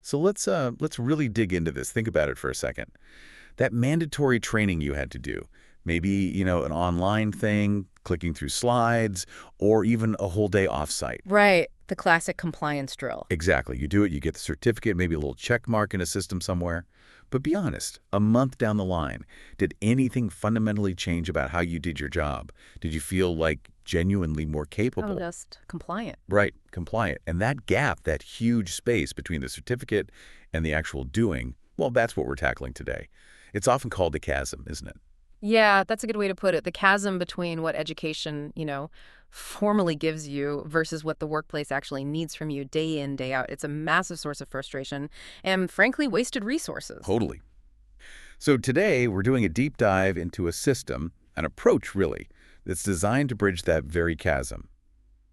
So let's really dig into this. Think about it for a second. That mandatory training you had to do, maybe, an online thing, clicking through slides, or even a whole day offsite. Right. The classic compliance drill. Exactly. You do it, you get the certificate, maybe a little check mark in a system somewhere. But be honest, a month down the line, did anything fundamentally change about how you did your job? Did you feel like genuinely more Oh, capable? just compliant. Right, compliant. And that gap, that huge space between the certificate and the actual doing, well, that's what we're tackling today. It's often called the chasm, isn't it? Yeah, that's a good way to put it. The chasm between what education, formally gives you versus what the workplace actually needs from you day in, day out. It's a massive source of frustration and, frankly, wasted resources. Totally. So today, we're doing a deep dive into a system, an approach really, that's designed to bridge that very chasm.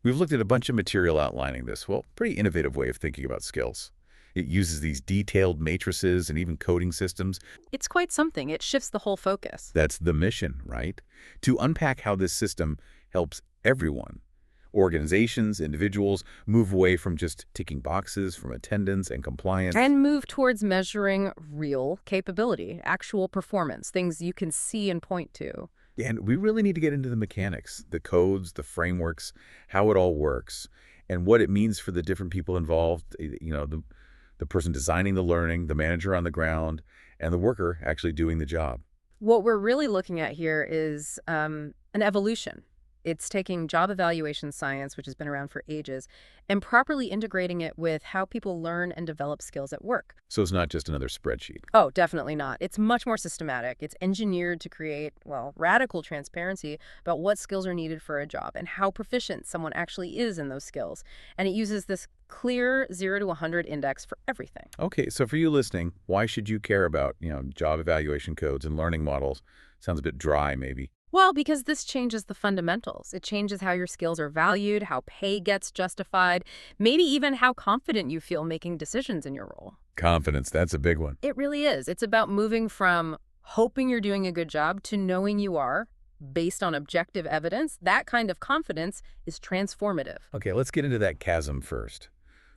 We've looked at a bunch of material outlining this, well, pretty innovative way of thinking about skills. It uses these detailed matrices and even coding systems. It's quite something. It shifts the whole focus. That's the mission, right? To unpack how this system helps everyone, organizations, individuals, move away from just ticking boxes, from attendance and compliance. And move towards measuring real capability, actual performance, things you can see and point to. And we really need to get into the mechanics, the codes, the frameworks, how it all works, and what it means for the different people involved, the person designing the learning, the manager on the ground, and the worker actually doing the job. What we're really looking at here is an evolution. It's taking job evaluation science, which has been around for ages, and properly integrating it with how people learn and develop skills at work. So it's not just another spreadsheet. Oh, definitely not. It's much more systematic. It's engineered to create, well, radical transparency about what skills are needed for a job and how proficient someone actually is in those skills. And it uses this clear 0 to 100 index for everything. Okay, so for you listening, why should you care about, job evaluation codes and learning models? Sounds a bit dry, maybe. Well, because this changes the fundamentals. It changes how your skills are valued, how pay gets justified, maybe even how confident you feel making decisions in your role. Confidence, that's a big one. It really is. It's about moving from hoping you're doing a good job to knowing you are, based on objective evidence. That kind of confidence is transformative. Okay, let's get into that chasm first.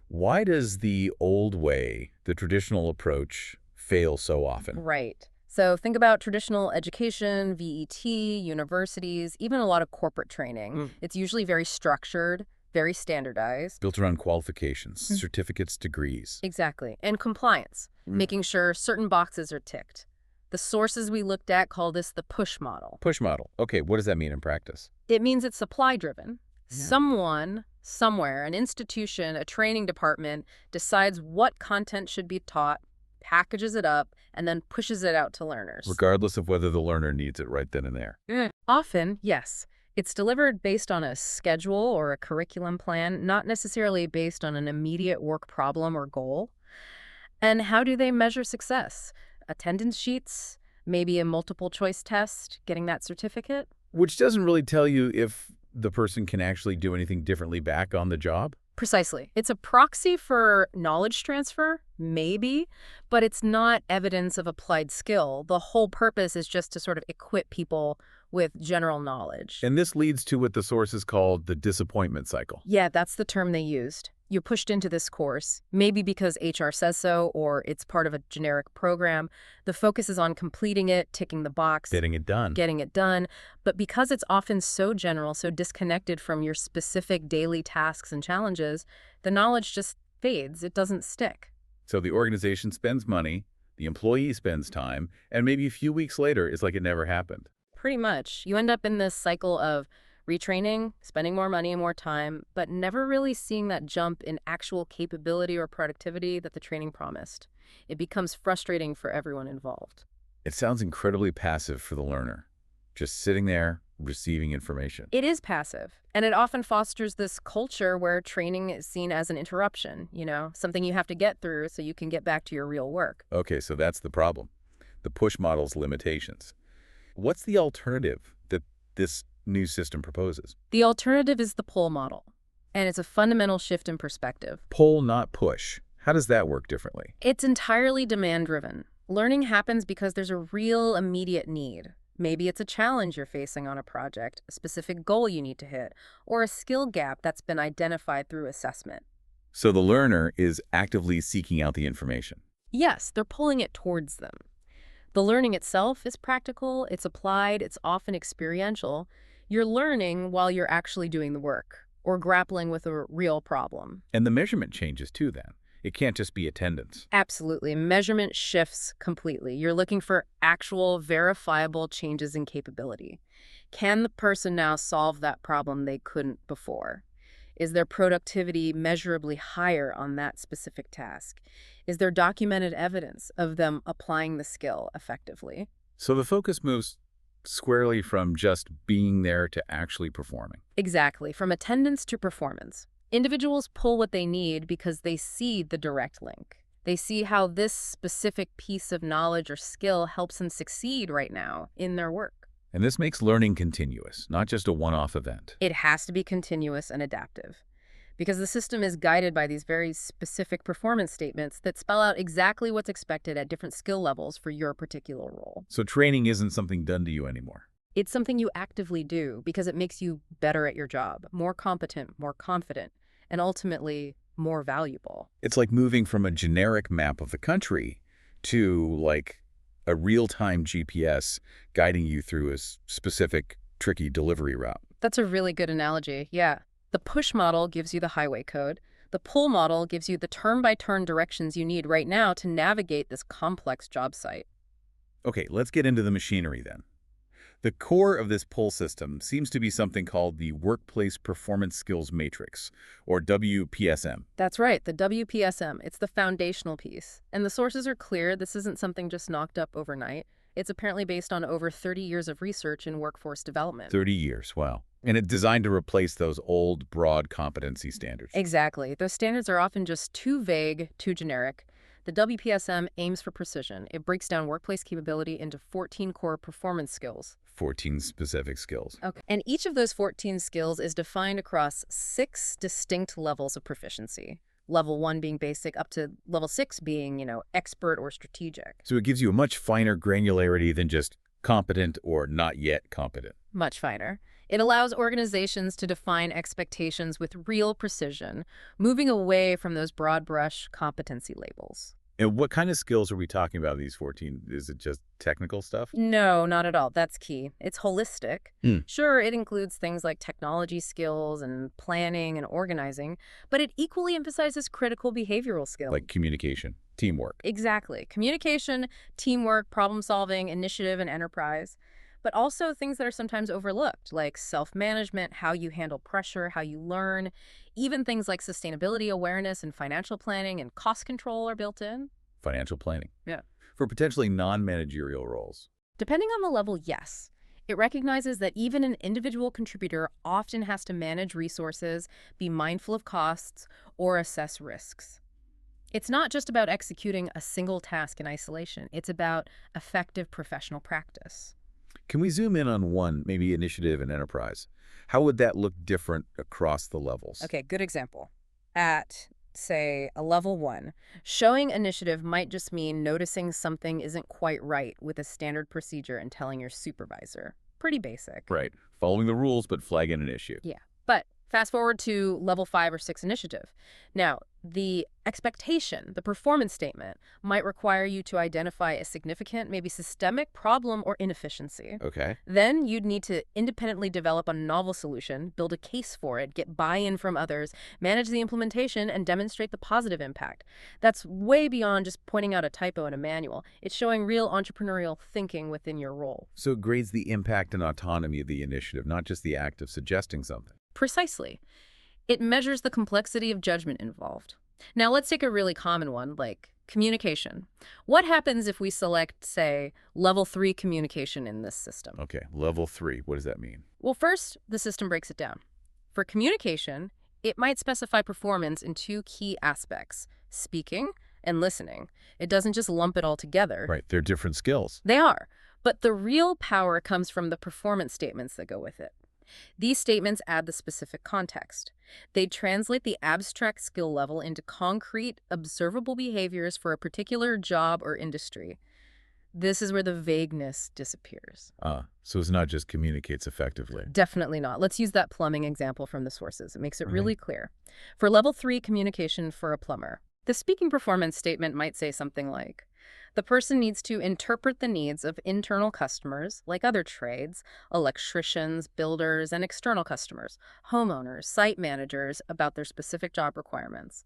Why does the old way, the traditional approach, fail so often? Right. So think about traditional education, VET, universities, even a lot of corporate training. It's usually very structured, very standardized. Built around qualifications, certificates, degrees. Exactly. And compliance, making sure certain boxes are ticked. The sources we looked at call this the push model. Push model. Okay, what does that mean in practice? It means it's supply-driven. Yeah. Someone, somewhere, an institution, a training department, decides what content should be taught, packages it up, and then pushes it out to learners. Regardless of whether the learner needs it right then and there. Often, yes. It's delivered based on a schedule or a curriculum plan, not necessarily based on an immediate work problem or goal. And how do they measure success? Attendance sheets, maybe a multiple choice test, getting that certificate? Which doesn't really tell you if the person can actually do anything differently back on the job. Precisely. It's a proxy for knowledge transfer, maybe, but it's not evidence of applied skill. The whole purpose is just to sort of equip people with general knowledge. And this leads to what the sources called the disappointment cycle. Yeah, that's the term they used. You're pushed into this course, maybe because HR says so or it's part of a generic program. The focus is on completing it, ticking the box, Getting it done. getting it done. But because it's often so general, so disconnected from your specific daily tasks and challenges, the knowledge just fades. It doesn't stick. So the organization spends money, the employee spends time, and maybe a few weeks later, it's like it never happened. Pretty much. You end up in this cycle of retraining, spending more money and more time, but never really seeing that jump in actual capability or productivity that the training promised. It becomes frustrating for everyone involved. It sounds incredibly passive for the learner, just sitting there, receiving information. It is passive, and it often fosters this culture where training is seen as an interruption, something you have to get through so you can get back to your real work. Okay, so that's the problem. The push model's limitations. What's the alternative that this new system proposes? The alternative is the pull model, and it's a fundamental shift in perspective. Pull, not push. How does that work differently? It's entirely demand-driven. Learning happens because there's a real immediate need. Maybe it's a challenge you're facing on a project, a specific goal you need to hit, or a skill gap that's been identified through assessment. So the learner is actively seeking out the information. Yes, they're pulling it towards them. The learning itself is practical, it's applied, it's often experiential. You're learning while you're actually doing the work or grappling with a real problem. And the measurement changes too then. It can't just be attendance. Absolutely. Measurement shifts completely. You're looking for actual, verifiable changes in capability. Can the person now solve that problem they couldn't before? Is their productivity measurably higher on that specific task? Is there documented evidence of them applying the skill effectively? So the focus moves squarely from just being there to actually performing. Exactly. From attendance to performance. Individuals pull what they need because they see the direct link. They see how this specific piece of knowledge or skill helps them succeed right now in their work. And this makes learning continuous, not just a one-off event. It has to be continuous and adaptive because the system is guided by these very specific performance statements that spell out exactly what's expected at different skill levels for your particular role. So training isn't something done to you anymore. It's something you actively do because it makes you better at your job, more competent, more confident, and ultimately more valuable. It's like moving from a generic map of the country to like a real-time GPS guiding you through a specific, tricky delivery route. That's a really good analogy, yeah. The push model gives you the highway code. The pull model gives you the turn-by-turn directions you need right now to navigate this complex job site. Okay, let's get into the machinery then. The core of this pull system seems to be something called the Workplace Performance Skills Matrix, or WPSM. That's right, the WPSM. It's the foundational piece. And the sources are clear. This isn't something just knocked up overnight. It's apparently based on over 30 years of research in workforce development. 30 years, wow. And it's designed to replace those old, broad competency standards. Exactly. Those standards are often just too vague, too generic. The WPSM aims for precision. It breaks down workplace capability into 14 core performance skills. 14 specific skills. Okay. And each of those 14 skills is defined across 6 distinct levels of proficiency. Level 1 being basic, up to level 6 being, expert or strategic. So it gives you a much finer granularity than just competent or not yet competent. Much finer. It allows organizations to define expectations with real precision, moving away from those broad brush competency labels. And what kind of skills are we talking about, these 14? Is it just technical stuff? No, not at all. That's key. It's holistic. Mm. Sure, it includes things like technology skills and planning and organizing, but it equally emphasizes critical behavioral skills. Like communication, teamwork. Exactly. Communication, teamwork, problem solving, initiative, and enterprise. But also things that are sometimes overlooked, like self-management, how you handle pressure, how you learn. Even things like sustainability awareness and financial planning and cost control are built in. Financial planning. Yeah. For potentially non-managerial roles. Depending on the level, yes. It recognizes that even an individual contributor often has to manage resources, be mindful of costs, or assess risks. It's not just about executing a single task in isolation. It's about effective professional practice. Can we zoom in on one, maybe initiative and enterprise? How would that look different across the levels? Okay, good example. At, say, a level 1, showing initiative might just mean noticing something isn't quite right with a standard procedure and telling your supervisor. Pretty basic. Right. Following the rules, but flagging an issue. Yeah. But fast forward to level 5 or 6 initiative. Now, the expectation, the performance statement, might require you to identify a significant, maybe systemic problem or inefficiency. Okay. Then you'd need to independently develop a novel solution, build a case for it, get buy-in from others, manage the implementation, and demonstrate the positive impact. That's way beyond just pointing out a typo in a manual. It's showing real entrepreneurial thinking within your role. So it grades the impact and autonomy of the initiative, not just the act of suggesting something. Precisely. It measures the complexity of judgment involved. Now, let's take a really common one, like communication. What happens if we select, say, level 3 communication in this system? Okay, level 3, what does that mean? Well, first, the system breaks it down. For communication, it might specify performance in 2 key aspects, speaking and listening. It doesn't just lump it all together. Right, they're different skills. They are. But the real power comes from the performance statements that go with it. These statements add the specific context. They translate the abstract skill level into concrete, observable behaviors for a particular job or industry. This is where the vagueness disappears. So it's not just communicates effectively. Definitely not. Let's use that plumbing example from the sources. It makes it Right. really clear. For level 3 communication for a plumber, the speaking performance statement might say something like, the person needs to interpret the needs of internal customers, like other trades, electricians, builders, and external customers, homeowners, site managers, about their specific job requirements.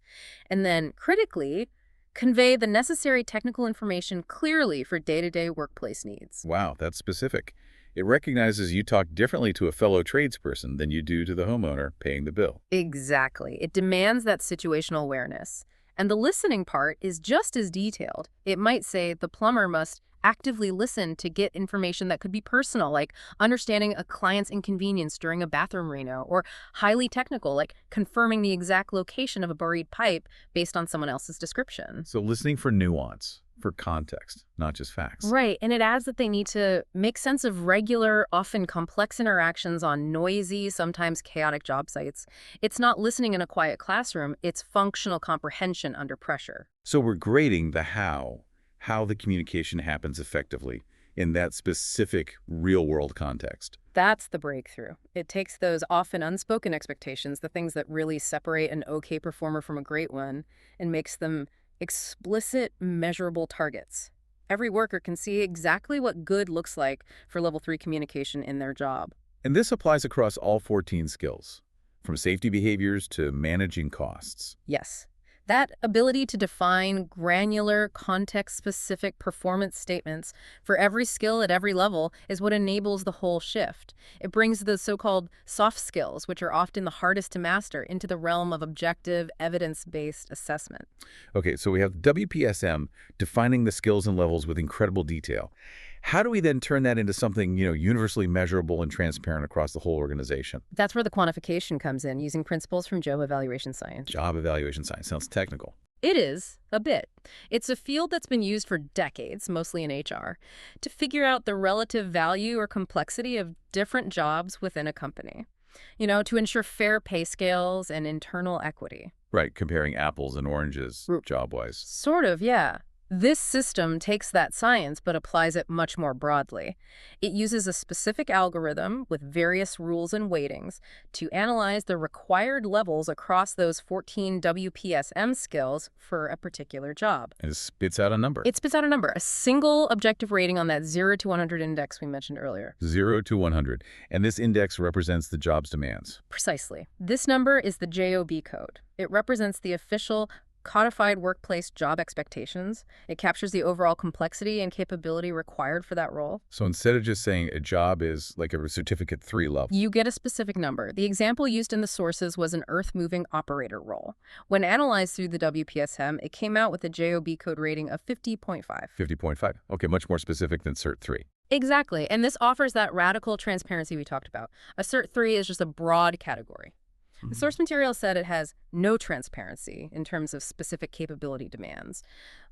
And then, critically, convey the necessary technical information clearly for day-to-day workplace needs. Wow, that's specific. It recognizes you talk differently to a fellow tradesperson than you do to the homeowner paying the bill. Exactly. It demands that situational awareness. And the listening part is just as detailed. It might say the plumber must actively listen to get information that could be personal, like understanding a client's inconvenience during a bathroom reno, or highly technical, like confirming the exact location of a buried pipe based on someone else's description. So listening for nuance, for context, not just facts. Right, and it adds that they need to make sense of regular, often complex interactions on noisy, sometimes chaotic job sites. It's not listening in a quiet classroom, it's functional comprehension under pressure. So we're grading the how the communication happens effectively in that specific real-world context. That's the breakthrough. It takes those often unspoken expectations, the things that really separate an okay performer from a great one, and makes them explicit, measurable targets. Every worker can see exactly what good looks like for level 3 communication in their job. And this applies across all 14 skills, from safety behaviors to managing costs. Yes. That ability to define granular, context-specific performance statements for every skill at every level is what enables the whole shift. It brings the so-called soft skills, which are often the hardest to master, into the realm of objective, evidence-based assessment. Okay, so we have WPSM defining the skills and levels with incredible detail. How do we then turn that into something, universally measurable and transparent across the whole organization? That's where the quantification comes in, using principles from job evaluation science. Job evaluation science sounds technical. It is, a bit. It's a field that's been used for decades, mostly in HR, to figure out the relative value or complexity of different jobs within a company. To ensure fair pay scales and internal equity. Right, comparing apples and oranges R- job-wise. Sort of, yeah. This system takes that science but applies it much more broadly. It uses a specific algorithm with various rules and weightings to analyze the required levels across those 14 WPSM skills for a particular job. And it spits out a number. It spits out a number, a single objective rating on that 0 to 100 index we mentioned earlier. 0 to 100. And this index represents the job's demands. Precisely. This number is the JOB code. It represents the official codified workplace job expectations. It captures the overall complexity and capability required for that role. So instead of just saying a job is like a certificate 3 level. You get a specific number. The example used in the sources was an earth-moving operator role. When analyzed through the WPSM, it came out with a JOB code rating of 50.5. 50.5. Okay, much more specific than Cert 3. Exactly, and this offers that radical transparency we talked about. A Cert 3 is just a broad category. The source material said it has no transparency in terms of specific capability demands.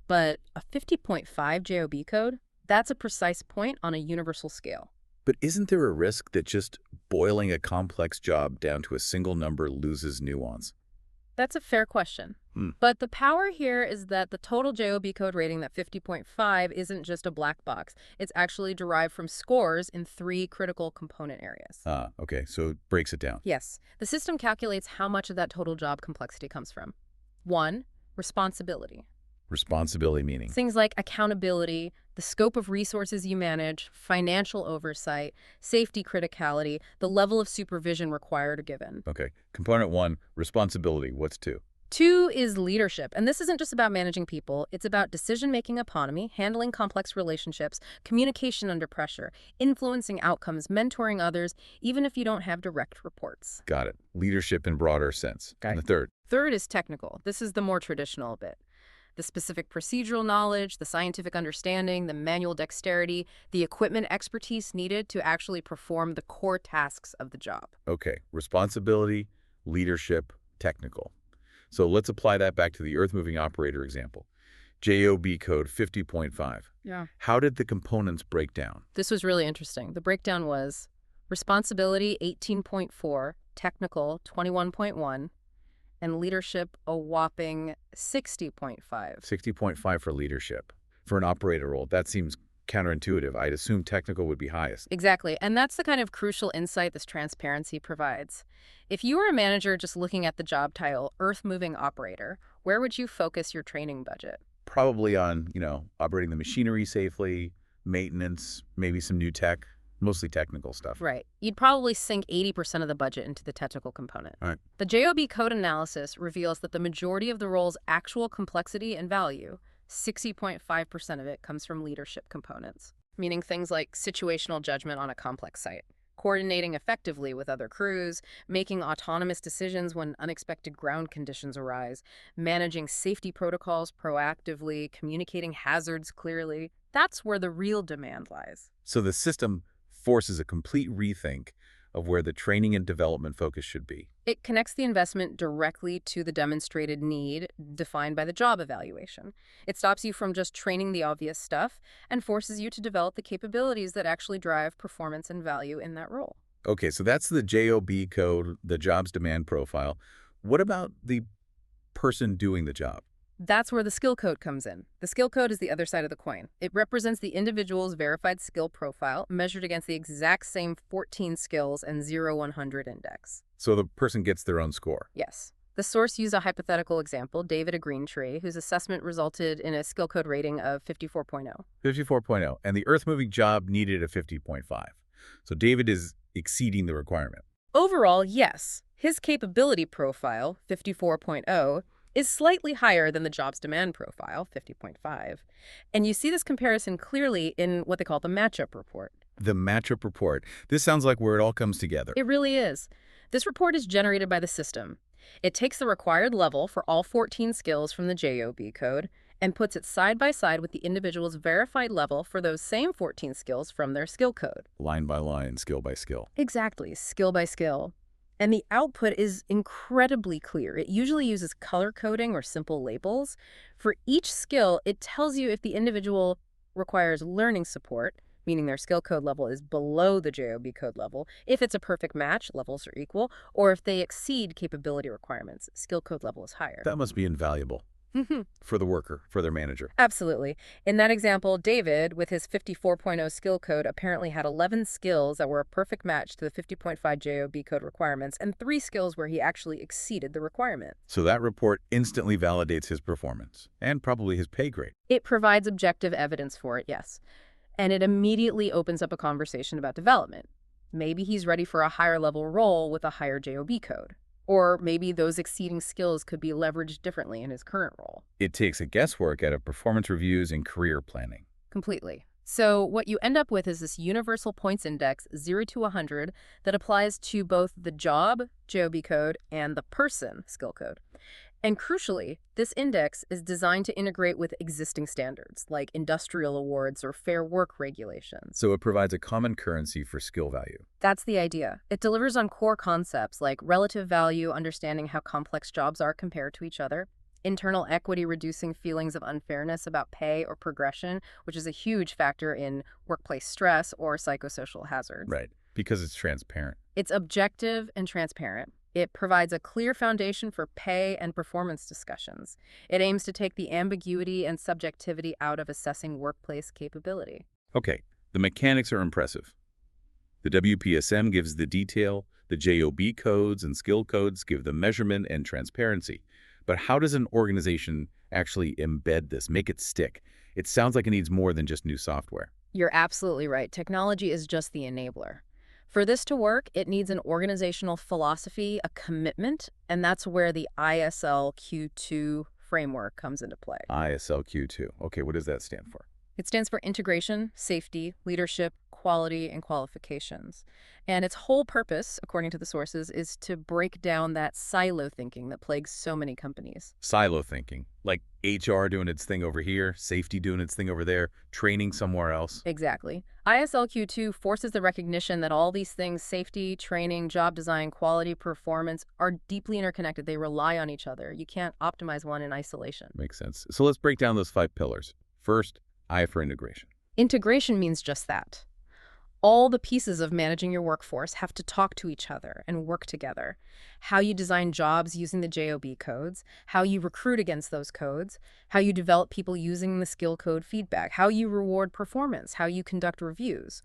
But a 50.5 JOB code, that's a precise point on a universal scale. But isn't there a risk that just boiling a complex job down to a single number loses nuance? That's a fair question. But the power here is that the total JOB code rating, that 50.5, isn't just a black box. It's actually derived from scores in 3 critical component areas. Okay, so it breaks it down. Yes. The system calculates how much of that total job complexity comes from. 1, responsibility. Responsibility meaning? Things like accountability, the scope of resources you manage, financial oversight, safety criticality, the level of supervision required or given. Okay, component 1, responsibility. What's 2? 2 is leadership, and this isn't just about managing people. It's about decision-making autonomy, handling complex relationships, communication under pressure, influencing outcomes, mentoring others, even if you don't have direct reports. Got it. Leadership in broader sense. Okay. And the third? Third is technical. This is the more traditional bit. The specific procedural knowledge, the scientific understanding, the manual dexterity, the equipment expertise needed to actually perform the core tasks of the job. Okay, responsibility, leadership, technical. So let's apply that back to the earth-moving operator example. JOB code 50.5. Yeah. How did the components break down? This was really interesting. The breakdown was responsibility 18.4, technical 21.1, and leadership a whopping 60.5. 60.5 for leadership. For an operator role, that seems counterintuitive. I'd assume technical would be highest. Exactly. And that's the kind of crucial insight this transparency provides. If you were a manager just looking at the job title, earth-moving operator, where would you focus your training budget? Probably on, operating the machinery safely, maintenance, maybe some new tech, mostly technical stuff. Right. You'd probably sink 80% of the budget into the technical component. All right. The JOB code analysis reveals that the majority of the role's actual complexity and value, 60.5% of it, comes from leadership components, meaning things like situational judgment on a complex site, coordinating effectively with other crews, making autonomous decisions when unexpected ground conditions arise, managing safety protocols proactively, communicating hazards clearly. That's where the real demand lies. So the system forces a complete rethink of where the training and development focus should be. It connects the investment directly to the demonstrated need defined by the job evaluation. It stops you from just training the obvious stuff and forces you to develop the capabilities that actually drive performance and value in that role. Okay, so that's the JOB code, the job's demand profile. What about the person doing the job? That's where the skill code comes in. The skill code is the other side of the coin. It represents the individual's verified skill profile measured against the exact same 14 skills and 0-100 index. So the person gets their own score. Yes. The source used a hypothetical example, David a Greentree, whose assessment resulted in a skill code rating of 54.0. 54.0, and the earth-moving job needed a 50.5. So David is exceeding the requirement. Overall, yes. His capability profile, 54.0, is slightly higher than the job's demand profile, 50.5. And you see this comparison clearly in what they call the matchup report. The matchup report. This sounds like where it all comes together. It really is. This report is generated by the system. It takes the required level for all 14 skills from the JOB code and puts it side by side with the individual's verified level for those same 14 skills from their skill code. Line by line, skill by skill. Exactly, skill by skill. And the output is incredibly clear. It usually uses color coding or simple labels. For each skill, it tells you if the individual requires learning support, meaning their skill code level is below the JOB code level, if it's a perfect match, levels are equal, or if they exceed capability requirements, skill code level is higher. That must be invaluable for the worker, for their manager. Absolutely. In that example, David, with his 54.0 skill code, apparently had 11 skills that were a perfect match to the 50.5 JOB code requirements and 3 skills where he actually exceeded the requirement. So that report instantly validates his performance and probably his pay grade. It provides objective evidence for it, yes. And it immediately opens up a conversation about development. Maybe he's ready for a higher level role with a higher JOB code. Or maybe those exceeding skills could be leveraged differently in his current role. It takes a guesswork out of performance reviews and career planning. Completely. So what you end up with is this universal points index, 0 to 100, that applies to both the job, JOB code, and the person, skill code. And crucially, this index is designed to integrate with existing standards, like industrial awards or fair work regulations. So it provides a common currency for skill value. That's the idea. It delivers on core concepts like relative value, understanding how complex jobs are compared to each other, internal equity, reducing feelings of unfairness about pay or progression, which is a huge factor in workplace stress or psychosocial hazards. Right, because it's transparent. It's objective and transparent. It provides a clear foundation for pay and performance discussions. It aims to take the ambiguity and subjectivity out of assessing workplace capability. Okay, the mechanics are impressive. The WPSM gives the detail, the JOB codes and skill codes give the measurement and transparency. But how does an organization actually embed this, make it stick? It sounds like it needs more than just new software. You're absolutely right. Technology is just the enabler. For this to work, it needs an organizational philosophy, a commitment, and that's where the ISL Q2 framework comes into play. ISL Q2. Okay, what does that stand for? It stands for integration, safety, leadership, quality, and qualifications. And its whole purpose, according to the sources, is to break down that silo thinking that plagues so many companies. Silo thinking, like HR doing its thing over here, safety doing its thing over there, training somewhere else. Exactly. ISL Q2 forces the recognition that all these things, safety, training, job design, quality, performance, are deeply interconnected. They rely on each other. You can't optimize one in isolation. Makes sense. So let's break down those 5 pillars. First, I for integration. Integration means just that. All the pieces of managing your workforce have to talk to each other and work together. How you design jobs using the JOB codes, how you recruit against those codes, how you develop people using the skill code feedback, how you reward performance, how you conduct reviews.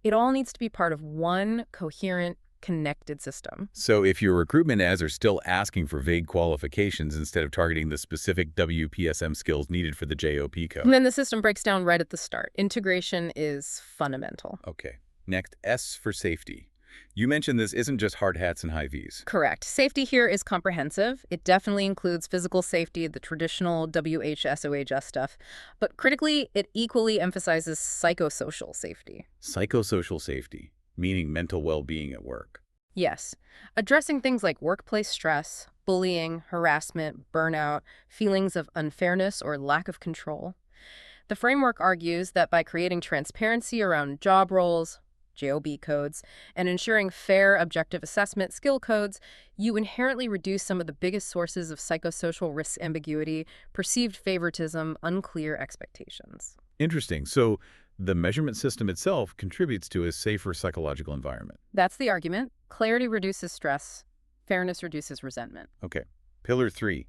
It all needs to be part of one coherent, connected system. So if your recruitment ads are still asking for vague qualifications instead of targeting the specific WPSM skills needed for the JOP code. And then the system breaks down right at the start. Integration is fundamental. Okay. Next, S for safety. You mentioned this isn't just hard hats and high Vs. Correct. Safety here is comprehensive. It definitely includes physical safety, the traditional WHSOHS stuff, but critically, it equally emphasizes psychosocial safety. Psychosocial safety, meaning mental well-being at work. Yes, addressing things like workplace stress, bullying, harassment, burnout, feelings of unfairness or lack of control. The framework argues that by creating transparency around job roles, JOB codes, and ensuring fair, objective assessment skill codes, you inherently reduce some of the biggest sources of psychosocial risk ambiguity, perceived favoritism, unclear expectations. Interesting. So the measurement system itself contributes to a safer psychological environment. That's the argument. Clarity reduces stress. Fairness reduces resentment. Okay. Pillar 3,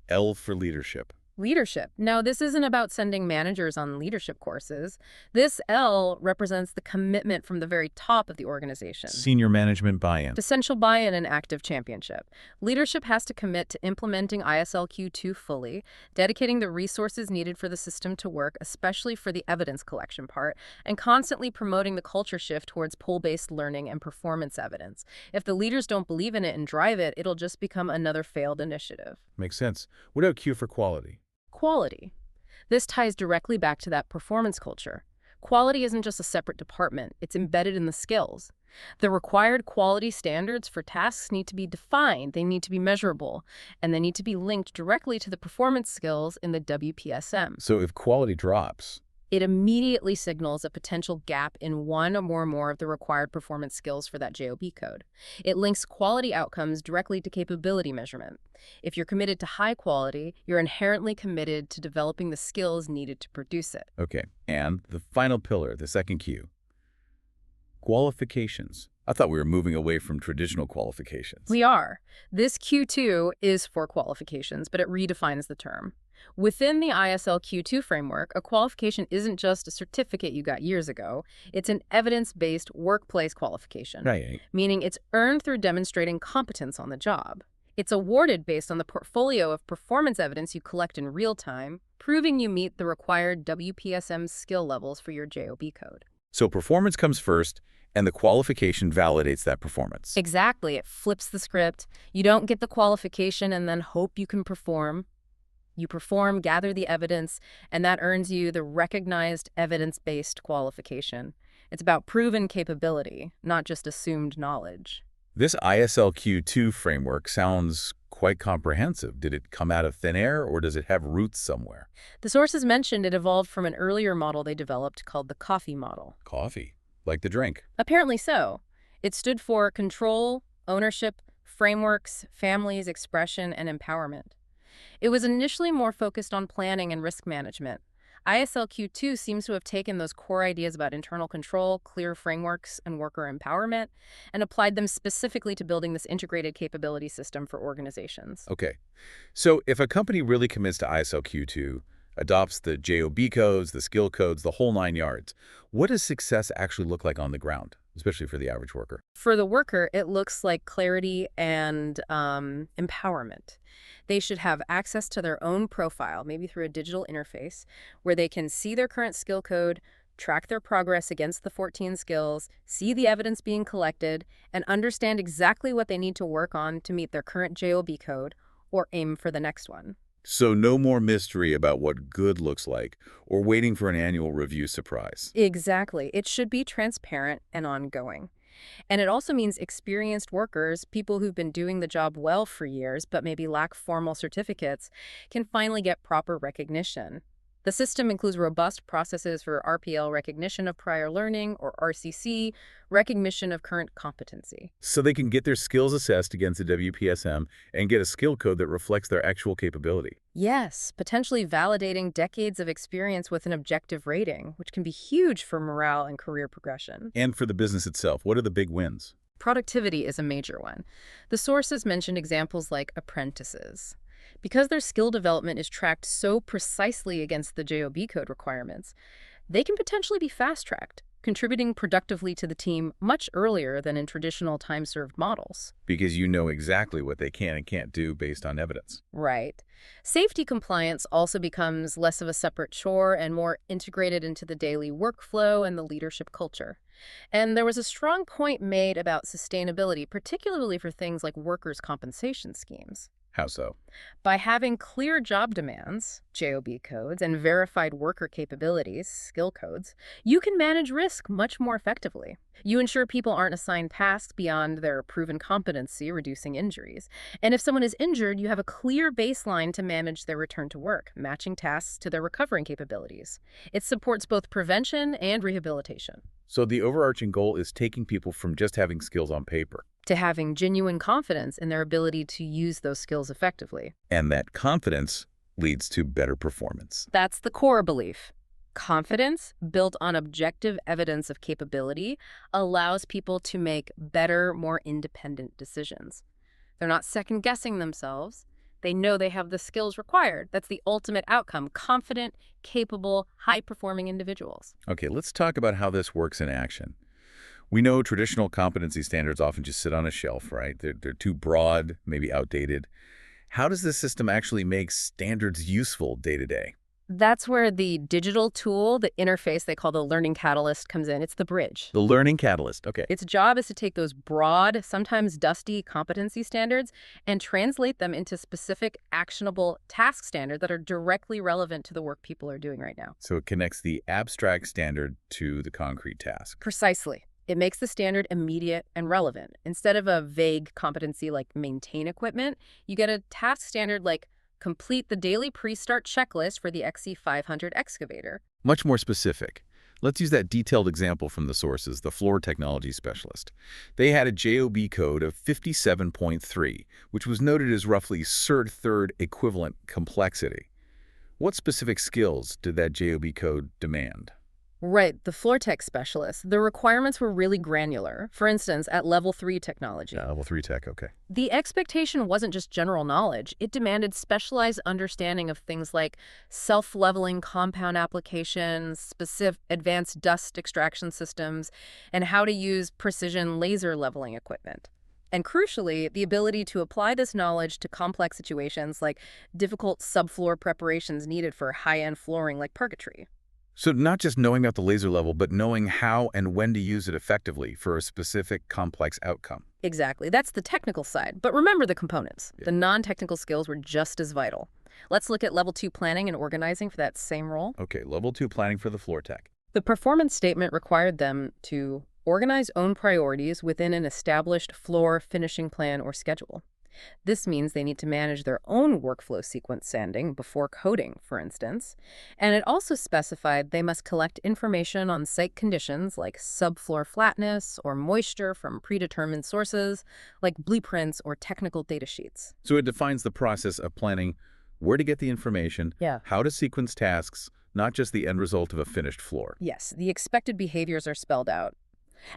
L for leadership. Leadership. Now, this isn't about sending managers on leadership courses. This L represents the commitment from the very top of the organization. Senior management buy-in. Essential buy-in and active championship. Leadership has to commit to implementing ISLQ2 fully, dedicating the resources needed for the system to work, especially for the evidence collection part, and constantly promoting the culture shift towards pull-based learning and performance evidence. If the leaders don't believe in it and drive it, it'll just become another failed initiative. Makes sense. What about Q for quality? Quality. This ties directly back to that performance culture. Quality isn't just a separate department, it's embedded in the skills. The required quality standards for tasks need to be defined, they need to be measurable, and they need to be linked directly to the performance skills in the WPSM. So if quality drops, It immediately signals a potential gap in one or more of the required performance skills for that JOB code. It links quality outcomes directly to capability measurement. If you're committed to high quality, you're inherently committed to developing the skills needed to produce it. okay. And the final pillar, the second Q, qualifications. I thought we were moving away from traditional qualifications. We are. This Q2 is for qualifications, but it redefines the term. Within the ISL Q2 framework, a qualification isn't just a certificate you got years ago. It's an evidence-based workplace qualification, Right. meaning it's earned through demonstrating competence on the job. It's awarded based on the portfolio of performance evidence you collect in real time, proving you meet the required WPSM skill levels for your JOB code. So performance comes first, and the qualification validates that performance. Exactly. It flips the script. You don't get the qualification and then hope you can perform. You perform, gather the evidence, and that earns you the recognized evidence-based qualification. It's about proven capability, not just assumed knowledge. This ISLQ2 framework sounds quite comprehensive. Did it come out of thin air, or does it have roots somewhere? The sources mentioned it evolved from an earlier model they developed called the coffee model. Coffee, like the drink. Apparently so. It stood for control, ownership, frameworks, families, expression, and empowerment. It was initially more focused on planning and risk management. ISLQ2 seems to have taken those core ideas about internal control, clear frameworks, and worker empowerment, and applied them specifically to building this integrated capability system for organizations. Okay. So if a company really commits to ISLQ2, adopts the JOB codes, the skill codes, the whole 9 yards, what does success actually look like on the ground, especially for the average worker? For the worker, it looks like clarity and empowerment. They should have access to their own profile, maybe through a digital interface, where they can see their current skill code, track their progress against the 14 skills, see the evidence being collected, and understand exactly what they need to work on to meet their current JOB code or aim for the next one. So no more mystery about what good looks like or waiting for an annual review surprise. Exactly. It should be transparent and ongoing. And it also means experienced workers, people who've been doing the job well for years but maybe lack formal certificates, can finally get proper recognition. The system includes robust processes for RPL recognition of prior learning or RCC, recognition of current competency. So they can get their skills assessed against the WPSM and get a skill code that reflects their actual capability. Yes, potentially validating decades of experience with an objective rating, which can be huge for morale and career progression. And for the business itself, what are the big wins? Productivity is a major one. The sources mentioned examples like apprentices. Because their skill development is tracked so precisely against the JOB code requirements, they can potentially be fast-tracked, contributing productively to the team much earlier than in traditional time-served models. Because you know exactly what they can and can't do based on evidence. Right. Safety compliance also becomes less of a separate chore and more integrated into the daily workflow and the leadership culture. And there was a strong point made about sustainability, particularly for things like workers' compensation schemes. How so? By having clear job demands, JOB codes, and verified worker capabilities, skill codes, you can manage risk much more effectively. You ensure people aren't assigned tasks beyond their proven competency, reducing injuries. And if someone is injured, you have a clear baseline to manage their return to work, matching tasks to their recovering capabilities. It supports both prevention and rehabilitation. So the overarching goal is taking people from just having skills on paper. To having genuine confidence in their ability to use those skills effectively. And that confidence leads to better performance. That's the core belief. Confidence, built on objective evidence of capability, allows people to make better, more independent decisions. They're not second-guessing themselves. They know they have the skills required. That's the ultimate outcome: confident, capable, high-performing individuals. Okay, let's talk about how this works in action. We know traditional competency standards often just sit on a shelf, right? They're too broad, maybe outdated. How does this system actually make standards useful day to day? That's where the digital tool, the interface they call the Learning Catalyst, comes in. It's the bridge. The learning catalyst, okay. Its job is to take those broad, sometimes dusty competency standards and translate them into specific, actionable task standards that are directly relevant to the work people are doing right now. So it connects the abstract standard to the concrete task. Precisely. It makes the standard immediate and relevant. Instead of a vague competency like maintain equipment, you get a task standard like complete the daily pre-start checklist for the XC500 excavator. Much more specific. Let's use that detailed example from the sources, the floor technology specialist. They had a JOB code of 57.3, which was noted as roughly CERT third equivalent complexity. What specific skills did that JOB code demand? Right, the floor tech specialist. The requirements were really granular. For instance, at level 3 technology. Yeah, level 3 tech, okay. The expectation wasn't just general knowledge. It demanded specialized understanding of things like self-leveling compound applications, specific advanced dust extraction systems, and how to use precision laser leveling equipment. And crucially, the ability to apply this knowledge to complex situations like difficult subfloor preparations needed for high-end flooring like purgatory. So not just knowing about the laser level, but knowing how and when to use it effectively for a specific complex outcome. Exactly. That's the technical side. But remember the components. Yeah. The non-technical skills were just as vital. Let's look at level 2 planning and organizing for that same role. Okay, level 2 planning for the floor tech. The performance statement required them to organize own priorities within an established floor finishing plan or schedule. This means they need to manage their own workflow sequence sanding before coding, for instance. And it also specified they must collect information on site conditions like subfloor flatness or moisture from predetermined sources like blueprints or technical data sheets. So it defines the process of planning where to get the information, Yeah. how to sequence tasks, not just the end result of a finished floor. Yes, the expected behaviors are spelled out.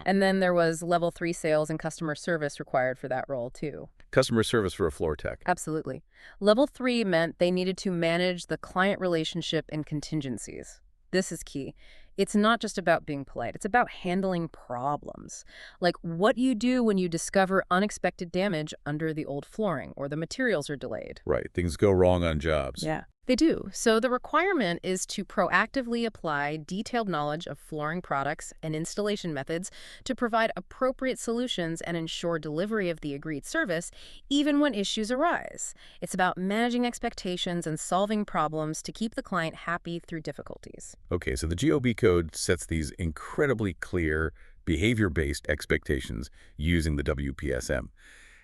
And then there was level 3 sales and customer service required for that role, too. Customer service for a floor tech. Absolutely. Level 3 meant they needed to manage the client relationship and contingencies. This is key. It's not just about being polite. It's about handling problems. Like what you do when you discover unexpected damage under the old flooring or the materials are delayed. Right, things go wrong on jobs. Yeah. They do. So the requirement is to proactively apply detailed knowledge of flooring products and installation methods to provide appropriate solutions and ensure delivery of the agreed service, even when issues arise. It's about managing expectations and solving problems to keep the client happy through difficulties. Okay, so the JOB code sets these incredibly clear behavior-based expectations using the WPSM.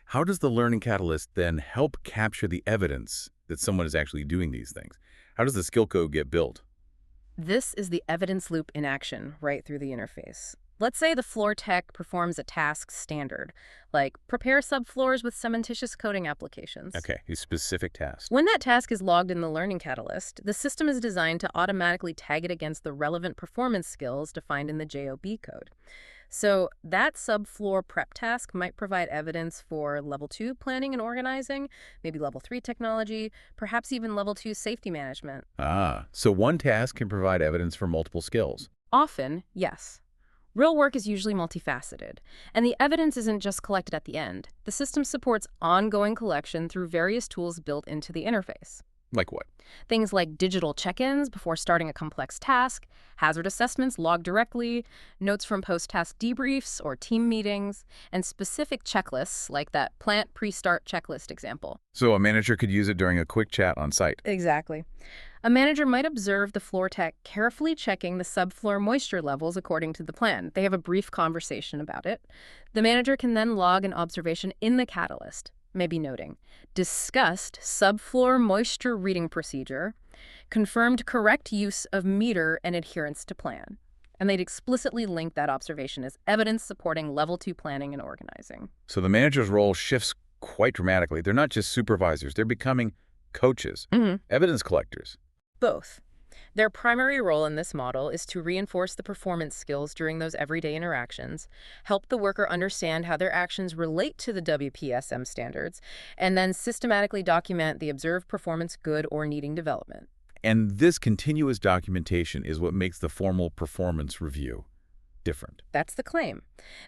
How does the Learning Catalyst then help capture the evidence that someone is actually doing these things? How does the skill code get built? This is the evidence loop in action right through the interface. Let's say the floor tech performs a task standard, like prepare subfloors with cementitious coating applications. Okay, a specific task. When that task is logged in the Learning Catalyst, the system is designed to automatically tag it against the relevant performance skills defined in the JOB code. So that subfloor prep task might provide evidence for level 2 planning and organizing, maybe level 3 technology, perhaps even level 2 safety management. Ah, so one task can provide evidence for multiple skills. Often, yes. Real work is usually multifaceted, and the evidence isn't just collected at the end. The system supports ongoing collection through various tools built into the interface. Like what? Things like digital check-ins before starting a complex task, hazard assessments logged directly, notes from post-task debriefs or team meetings, and specific checklists like that plant pre-start checklist example. So a manager could use it during a quick chat on site. Exactly. A manager might observe the floor tech carefully checking the subfloor moisture levels according to the plan. They have a brief conversation about it. The manager can then log an observation in the catalyst, maybe noting, discussed subfloor moisture reading procedure, confirmed correct use of meter and adherence to plan. And they'd explicitly link that observation as evidence supporting level 2 planning and organizing. So the manager's role shifts quite dramatically. They're not just supervisors. They're becoming coaches, evidence collectors. Both. Their primary role in this model is to reinforce the performance skills during those everyday interactions, help the worker understand how their actions relate to the WPSM standards, and then systematically document the observed performance good or needing development. And this continuous documentation is what makes the formal performance review different. That's the claim.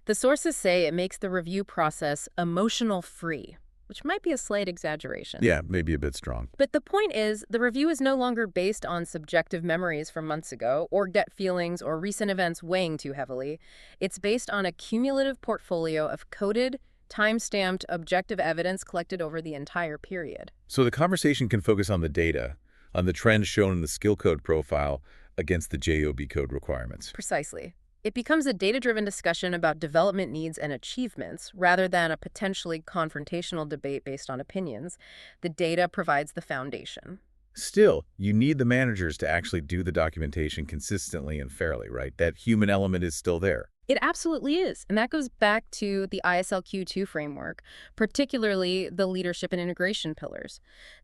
The sources say it makes the review process emotional-free, which might be a slight exaggeration. Yeah, maybe a bit strong. But the point is, the review is no longer based on subjective memories from months ago, or gut feelings, or recent events weighing too heavily. It's based on a cumulative portfolio of coded, time-stamped, objective evidence collected over the entire period. So the conversation can focus on the data, on the trends shown in the skill code profile against the JOB code requirements. Precisely. It becomes a data-driven discussion about development needs and achievements, rather than a potentially confrontational debate based on opinions. The data provides the foundation. Still, you need the managers to actually do the documentation consistently and fairly, right? That human element is still there. It absolutely is, and that goes back to the ISLQ2 framework, particularly the leadership and integration pillars.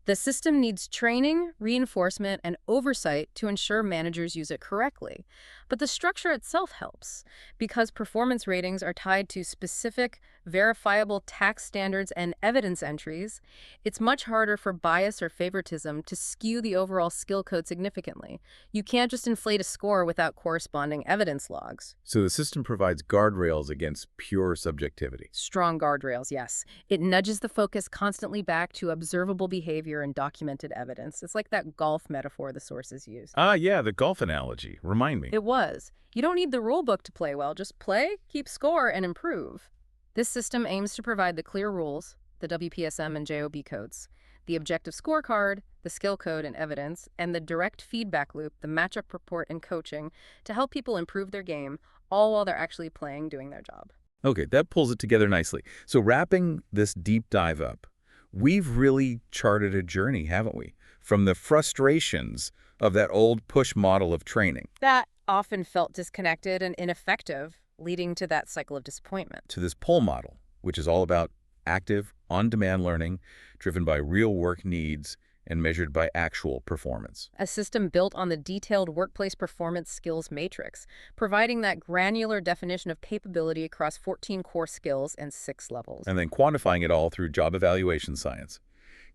The system needs training, reinforcement, and oversight to ensure managers use it correctly. But the structure itself helps, because performance ratings are tied to specific, verifiable tax standards and evidence entries. It's much harder for bias or favoritism to skew the overall skill code significantly. You can't just inflate a score without corresponding evidence logs. So the system provides guardrails against pure subjectivity. Strong guardrails, yes. It nudges the focus constantly back to observable behavior and documented evidence. It's like that golf metaphor the sources use. Ah, yeah, the golf analogy. Remind me. It was. You don't need the rule book to play well. Just play, keep score, and improve. This system aims to provide the clear rules, the WPSM and JOB codes, the objective scorecard, the skill code and evidence, and the direct feedback loop, the matchup report and coaching, to help people improve their game, all while they're actually playing, doing their job. Okay, that pulls it together nicely. So wrapping this deep dive up, we've really charted a journey, haven't we? From the frustrations of that old push model of training That often felt disconnected and ineffective, leading to that cycle of disappointment. to this pull model, which is all about active, on-demand learning driven by real work needs and measured by actual performance. A system built on the detailed workplace performance skills matrix, providing that granular definition of capability across 14 core skills and 6 levels. And then quantifying it all through job evaluation science,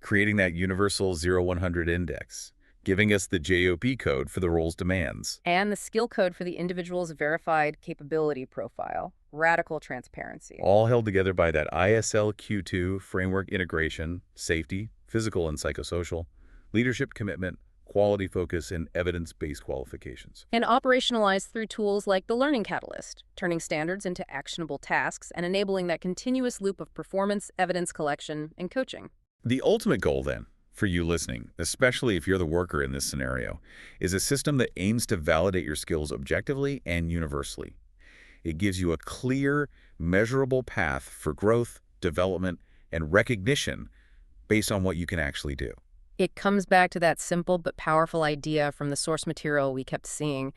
creating that universal 0-100 index, giving us the JOB code for the role's demands. And the skill code for the individual's verified capability profile. Radical transparency. All held together by that ISLQ2 framework integration, safety, physical and psychosocial, leadership commitment, quality focus, and evidence-based qualifications. And operationalized through tools like the Learning Catalyst, turning standards into actionable tasks and enabling that continuous loop of performance, evidence collection, and coaching. The ultimate goal, then, for you listening, especially if you're the worker in this scenario, is a system that aims to validate your skills objectively and universally. It gives you a clear, measurable path for growth, development, and recognition based on what you can actually do. It comes back to that simple but powerful idea from the source material we kept seeing.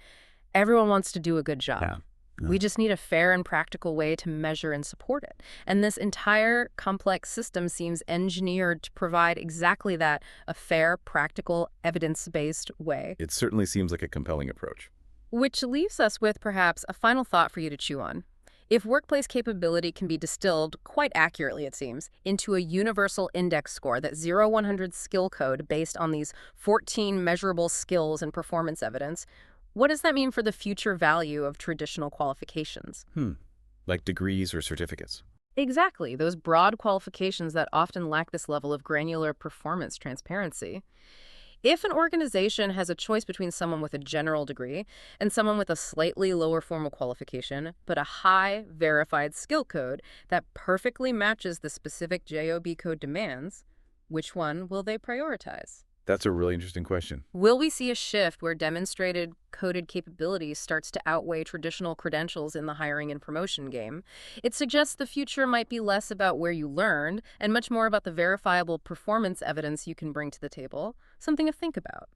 Everyone wants to do a good job. Yeah. Yeah. We just need a fair and practical way to measure and support it. And this entire complex system seems engineered to provide exactly that, a fair, practical, evidence-based way. It certainly seems like a compelling approach. Which leaves us with perhaps a final thought for you to chew on. If workplace capability can be distilled, quite accurately it seems, into a universal index score, that 0-100 skill code based on these 14 measurable skills and performance evidence, what does that mean for the future value of traditional qualifications? Like degrees or certificates. Exactly, those broad qualifications that often lack this level of granular performance transparency. If an organization has a choice between someone with a general degree and someone with a slightly lower formal qualification, but a high verified skill code that perfectly matches the specific JOB code demands, which one will they prioritize? That's a really interesting question. Will we see a shift where demonstrated coded capability starts to outweigh traditional credentials in the hiring and promotion game? It suggests the future might be less about where you learned and much more about the verifiable performance evidence you can bring to the table. Something to think about.